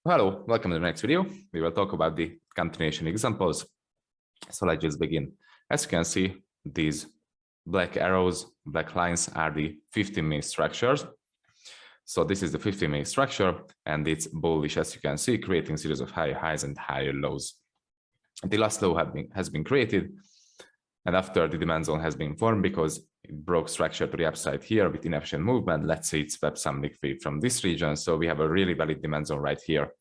Hello, welcome to the next video. We will talk about the continuation examples. So let's just begin. As you can see, these black arrows, black lines are the 15-minute structures. So this is the 15-minute structure, and it's bullish, as you can see, creating series of higher highs and higher lows. The last low has been created, and after the demand zone has been formed because it broke structure to the upside here with inefficient movement. Let's say it swept some liquidity from this region. So we have a really valid demand zone right here.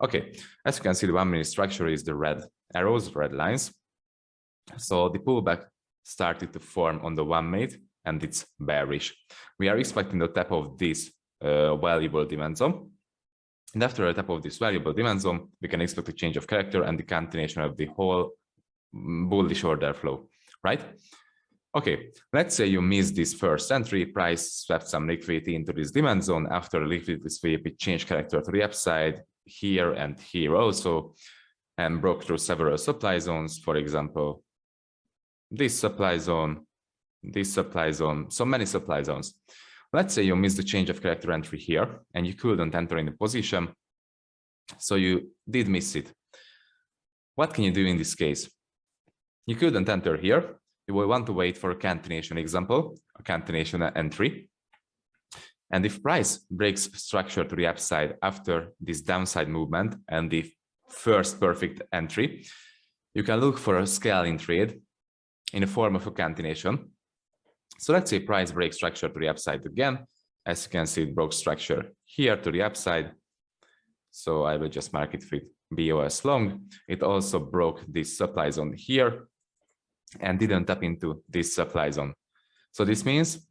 Okay, as you can see, the 1-minute structure is the red arrows, red lines. So the pullback started to form on the 1-minute, and it's bearish. We are expecting the top of this valuable demand zone. And after the top of this valuable demand zone, we can expect a change of character and the continuation of the whole bullish order flow, right? Okay, let's say you missed this first entry, price swept some liquidity into this demand zone. After the liquidity sweep, it changed character to the upside here and here also, and broke through several supply zones. For example, this supply zone, so many supply zones. Let's say you missed the change of character entry here and you couldn't enter in the position. So you did miss it. What can you do in this case? You couldn't enter here. You will want to wait for a continuation example, a continuation entry. And if price breaks structure to the upside after this downside movement and the first perfect entry, you can look for a scaling trade in the form of a continuation. So let's say price breaks structure to the upside again. As you can see, it broke structure here to the upside. So I will just mark it with BOS long. It also broke this supply zone here and didn't tap into this supply zone. So this means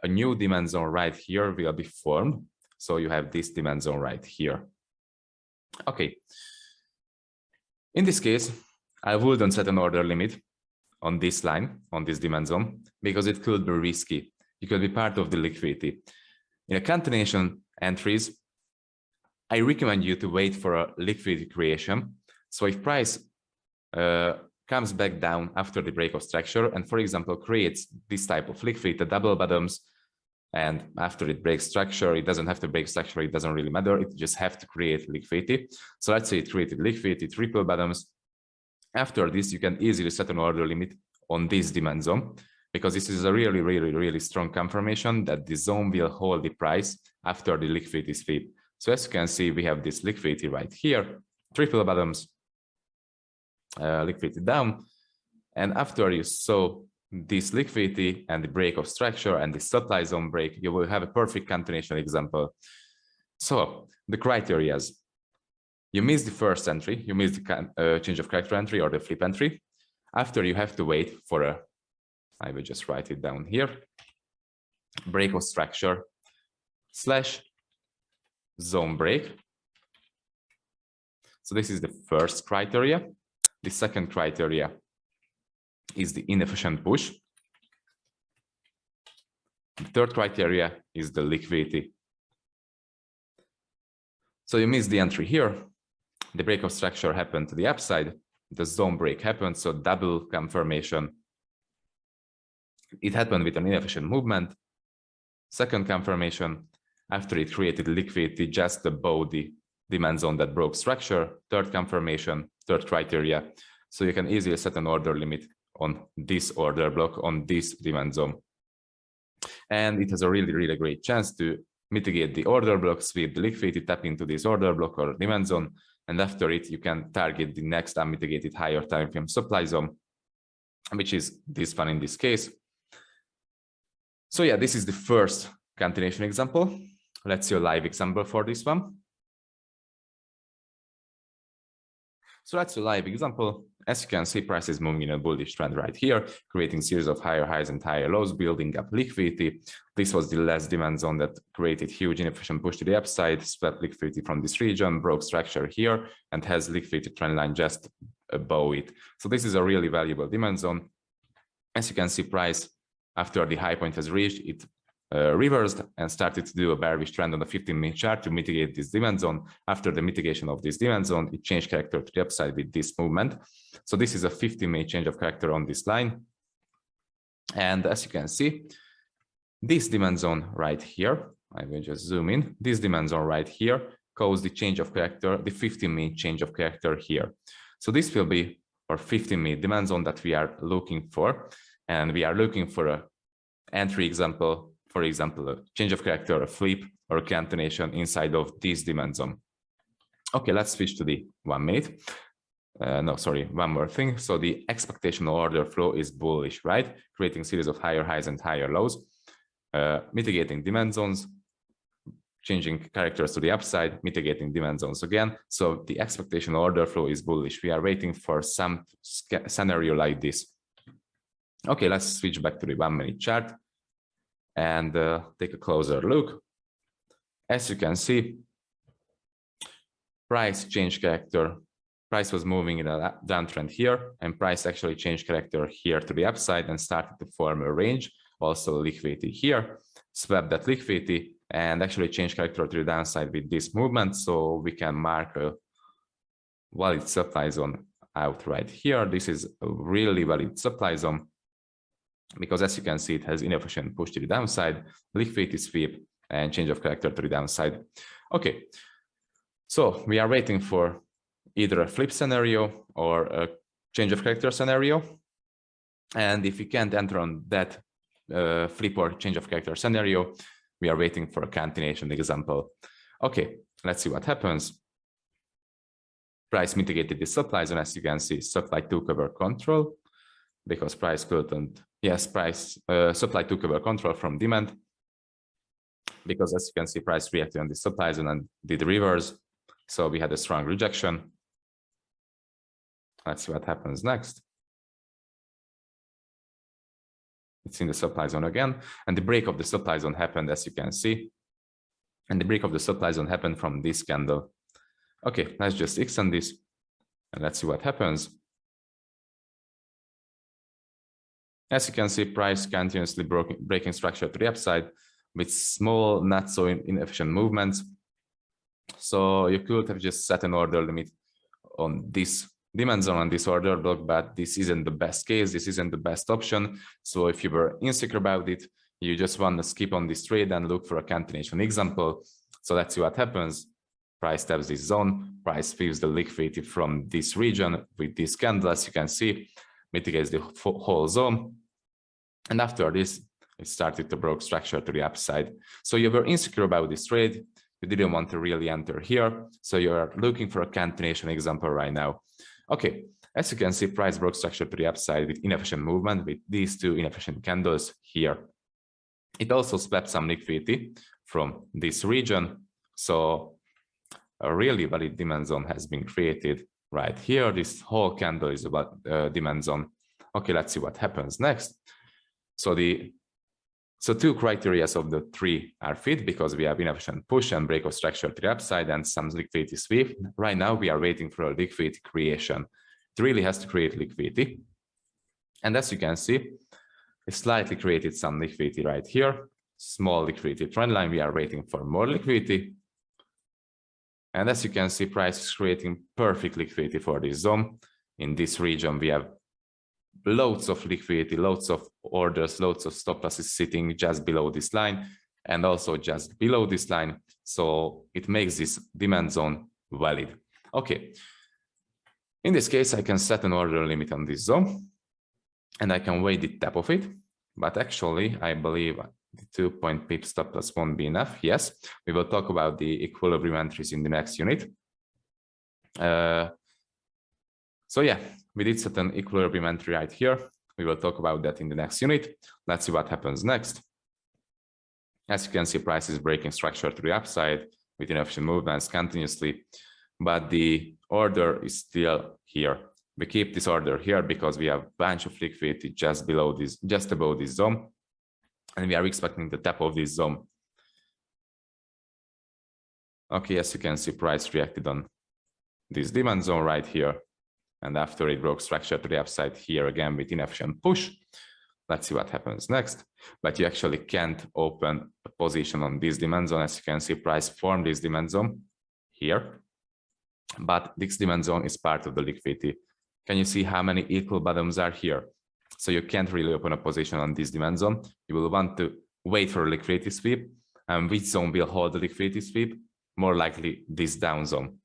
a new demand zone right here will be formed. So you have this demand zone right here. Okay. In this case, I wouldn't set an order limit on this line, on this demand zone, because it could be risky. It could be part of the liquidity. In a continuation entries, I recommend you to wait for a liquidity creation. So if price comes back down after the break of structure and, for example, creates this type of liquidity, double bottoms, and after it breaks structure, it doesn't have to break structure, it doesn't really matter, it just have to create liquidity. So let's say it created liquidity, triple bottoms. After this, you can easily set an order limit on this demand zone, because this is a really strong confirmation that the zone will hold the price after the liquidity sweep. So as you can see, we have this liquidity right here, triple bottoms, liquidity down, and after you saw this liquidity and the break of structure and the supply zone break, you will have a perfect continuation example. So the criteria is, you miss the first entry, you miss the change of character entry or the flip entry. After, you have to wait for a, I will just write it down here, break of structure / zone break. So this is the first criteria. The second criteria is the inefficient push. The third criteria is the liquidity. So you miss the entry here. The break of structure happened to the upside. The zone break happened, so double confirmation. It happened with an inefficient movement. Second confirmation, after it created liquidity just above the demand zone that broke structure. Third confirmation, third criteria. So you can easily set an order limit on this order block, on this demand zone. And it has a really great chance to mitigate the order block, sweep the liquidity, tap into this order block or demand zone. And after it, you can target the next unmitigated higher time frame supply zone, which is this one in this case. So yeah, this is the first continuation example. Let's see a live example for this one. So that's a live example. As you can see, price is moving in a bullish trend right here, creating series of higher highs and higher lows, building up liquidity. This was the last demand zone that created huge inefficient push to the upside, swept liquidity from this region, broke structure here, and has liquidity trend line just above it. So this is a really valuable demand zone. As you can see, price, after the high point has reached, it reversed and started to do a bearish trend on the 15-minute chart to mitigate this demand zone. After the mitigation of this demand zone, it changed character to the upside with this movement. So this is a 15-minute change of character on this line. And as you can see, this demand zone right here, I will just zoom in, this demand zone right here cause the change of character, the 15-minute change of character here. So this will be our 15-minute demand zone that we are looking for. And we are looking for a entry example, for example, a change of character, a flip, or a cancellation inside of this demand zone. Okay, let's switch to the 1 minute. No, sorry, one more thing. So the expectational order flow is bullish, right? Creating series of higher highs and higher lows, mitigating demand zones, changing characters to the upside, mitigating demand zones again. So the expectational order flow is bullish. We are waiting for some scenario like this. Okay, let's switch back to the 1 minute chart and take a closer look. As you can see, price changed character. Price was moving in a downtrend here, and price actually changed character here to the upside and started to form a range. Also liquidity here, swept that liquidity and actually changed character to the downside with this movement. So we can mark a valid supply zone out right here. This is a really valid supply zone because as you can see, it has inefficient push to the downside, liquidity sweep, and change of character to the downside. Okay, so we are waiting for either a flip scenario or a change of character scenario. And if we can't enter on that flip or change of character scenario, we are waiting for a continuation example. Okay, let's see what happens. Price mitigated the supply zone, as you can see, supply took over control because price couldn't, yes, price supply took over control from demand because as you can see, price reacted on the supply zone and did reverse. So we had a strong rejection. Let's see what happens next. It's in the supply zone again, and the break of the supply zone happened, as you can see. And the break of the supply zone happened from this candle. Okay, let's just extend this and let's see what happens. As you can see, price continuously breaking structure to the upside with small, not so inefficient movements. So you could have just set an order limit on this demand zone on this order block, but this isn't the best case. This isn't the best option. So if you were insecure about it, you just want to skip on this trade and look for a continuation example. So let's see what happens. Price taps this zone, price feels the liquidity from this region with this candle, as you can see, mitigates the whole zone. And after this, it started to break structure to the upside. So you were insecure about this trade. You didn't want to really enter here. So you're looking for a continuation example right now. Okay, as you can see, price broke structure to the upside with inefficient movement with these two inefficient candles here. It also swept some liquidity from this region. So a really valid demand zone has been created right here. This whole candle is about demand zone. Okay, let's see what happens next. So two criteria of the three are fit because we have inefficient push and break of structure to the upside and some liquidity sweep. Right now, we are waiting for a liquidity creation. It really has to create liquidity. And as you can see, it slightly created some liquidity right here. Small liquidity trend line. We are waiting for more liquidity. And as you can see, price is creating perfect liquidity for this zone. In this region, we have loads of liquidity, loads of orders, loads of stop losses sitting just below this line and also just below this line. So it makes this demand zone valid. Okay. In this case, I can set an order limit on this zone and I can wait the tap of it. But actually, I believe the 2-point pip stop loss won't be enough. Yes, we will talk about the equilibrium entries in the next unit. So yeah, we did set an equilibrium entry right here. We will talk about that in the next unit. Let's see what happens next. As you can see, price is breaking structure to the upside with inefficient movements continuously, but the order is still here. We keep this order here because we have a bunch of liquidity just below this, just above this zone, and we are expecting the tap of this zone. Okay, as you can see, price reacted on this demand zone right here. And after it broke structure to the upside here again with inefficient push. Let's see what happens next. But you actually can't open a position on this demand zone. As you can see, price formed this demand zone here. But this demand zone is part of the liquidity. Can you see how many equal bottoms are here? So you can't really open a position on this demand zone. You will want to wait for a liquidity sweep. And which zone will hold the liquidity sweep? more likely this down zone,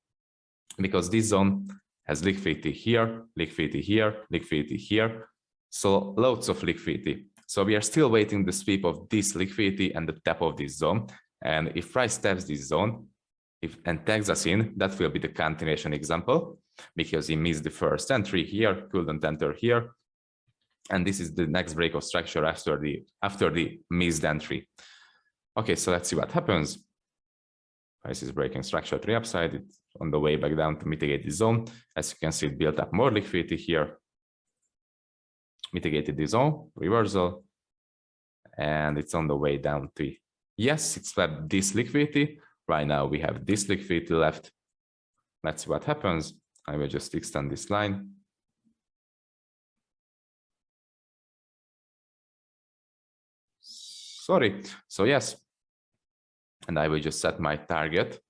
because this zone has liquidity here, liquidity here, liquidity here. So loads of liquidity. So we are still waiting the sweep of this liquidity and the tap of this zone. And if price taps this zone and tags us in, that will be the continuation example, because he missed the first entry here, couldn't enter here. And this is the next break of structure after the missed entry. Okay, so let's see what happens. Price is breaking structure to the upside. It's on the way back down to mitigate the zone. As you can see, it built up more liquidity here, mitigated the zone, reversal, and it's on the way down to, yes, it swept this liquidity. Right now we have this liquidity left. Let's see what happens. I will just extend this line. Sorry. So yes, and I will just set my target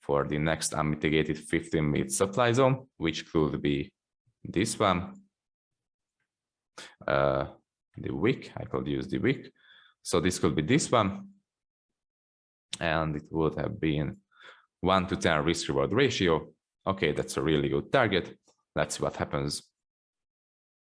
for the next unmitigated 15-minute supply zone, which could be this one. The wick, I could use the wick. So this could be this one. And it would have been 1 to 10 risk reward ratio. Okay, that's a really good target. Let's see what happens.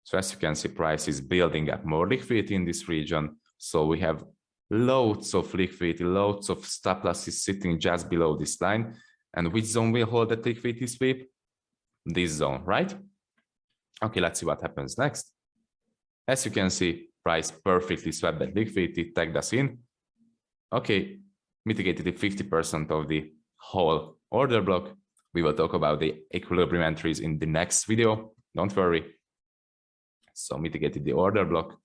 So as you can see, price is building up more liquidity in this region. So we have loads of liquidity, loads of stop losses sitting just below this line. And which zone will hold that liquidity sweep? This zone, right? Okay, let's see what happens next. As you can see, price perfectly swept that liquidity, tagged us in. Okay, mitigated the 50% of the whole order block. We will talk about the equilibrium entries in the next video. Don't worry. So mitigated the order block.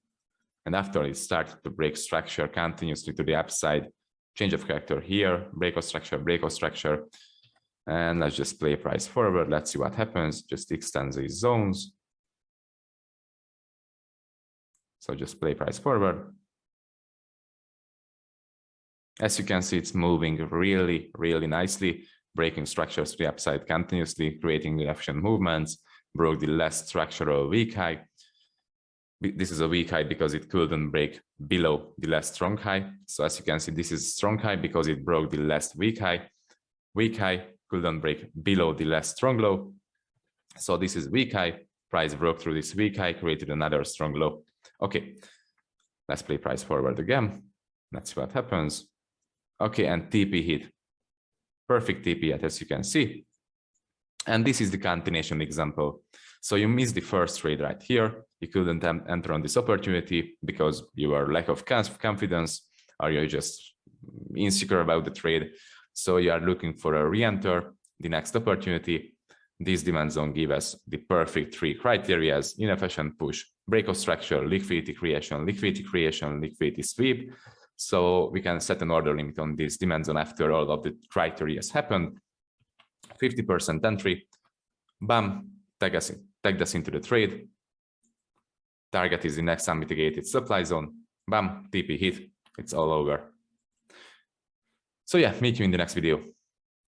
And after it started to break structure continuously to the upside, change of character here, break of structure. And let's just play price forward. Let's see what happens. Just extend these zones. So just play price forward. As you can see, it's moving really, really nicely, breaking structures to the upside continuously, creating the efficient movements, broke the last structural weak high. This is a weak high because it couldn't break below the last strong high. So as you can see, this is strong high because it broke the last weak high. Weak high couldn't break below the last strong low. So this is weak high. Price broke through this weak high, created another strong low. Okay, let's play price forward again. Let's see what happens. Okay, and TP hit. Perfect TP hit, as you can see. And this is the continuation example. So you missed the first trade right here. You couldn't enter on this opportunity because you are lack of confidence, or you're just insecure about the trade. So you are looking for a re-enter, the next opportunity. This demand zone gives us the perfect three criteria: inefficient push, break of structure, liquidity creation, liquidity sweep. So we can set an order limit on this demand zone after all of the criteria has happened. 50% entry, bam, tag us into the trade. Target is the next unmitigated supply zone, bam, TP hit, it's all over. So yeah, meet you in the next video.